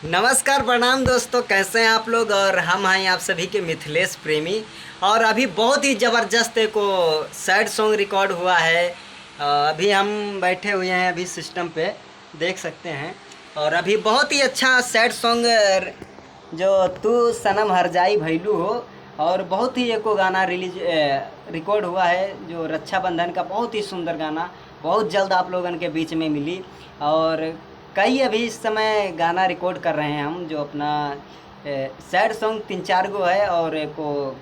नमस्कार प्रणाम दोस्तों, कैसे हैं आप लोग। और हम हैं आप सभी के मिथिलेश प्रेमी। और अभी बहुत ही ज़बरदस्त एक सैड सॉन्ग रिकॉर्ड हुआ है। अभी हम बैठे हुए हैं अभी सिस्टम पे, देख सकते हैं। और अभी बहुत ही अच्छा सैड सॉन्ग जो तू सनम हर जाई भैलू हो, और बहुत ही एको गाना रिकॉर्ड हुआ है जो रक्षाबंधन का। बहुत ही सुंदर गाना बहुत जल्द आप लोगों के बीच में मिली। और कई अभी इस समय गाना रिकॉर्ड कर रहे हैं हम, जो अपना सैड सॉन्ग 3-4 गो है। और एको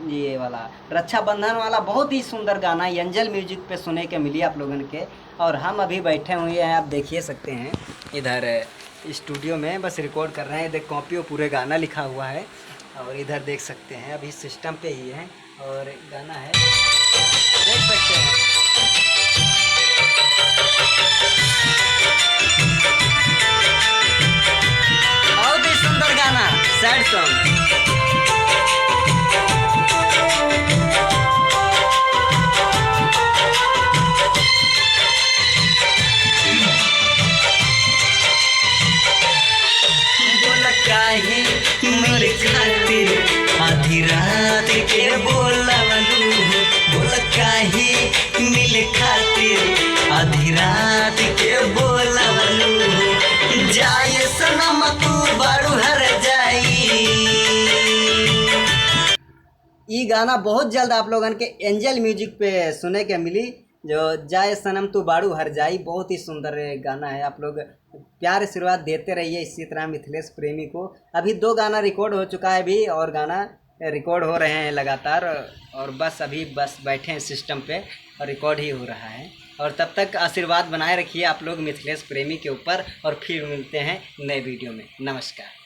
ये वाला रक्षाबंधन वाला बहुत ही सुंदर गाना एंजल म्यूजिक पे सुने के मिली आप लोगों के। और हम अभी बैठे हुए हैं, आप देखिए सकते हैं इधर स्टूडियो में बस रिकॉर्ड कर रहे हैं। इधर कॉपी पूरे गाना लिखा हुआ है, और इधर देख सकते हैं अभी सिस्टम पे ही है और गाना है, देख सकते हैं। बहुत ही सुंदर गाना सैड सॉन्ग। मेरे खातिर आधी रात के बोलवलू, बोल काहे मिले खातिर आधी रात के बोलवलू, जाए सनम तू बारू हर जाई। ये गाना बहुत जल्द आप लोगन के एंजल म्यूजिक पे सुने के मिली, जो जाए सनम तू बारू हर जाई। बहुत ही सुंदर गाना है। आप लोग प्यार आशीर्वाद देते रहिए इसी तरह मिथिलेश प्रेमी को। अभी 2 गाना रिकॉर्ड हो चुका है अभी, और गाना रिकॉर्ड हो रहे हैं लगातार। और बस अभी बैठे हैं सिस्टम पे और रिकॉर्ड ही हो रहा है। और तब तक आशीर्वाद बनाए रखिए आप लोग मिथिलेश प्रेमी के ऊपर। और फिर मिलते हैं नए वीडियो में। नमस्कार।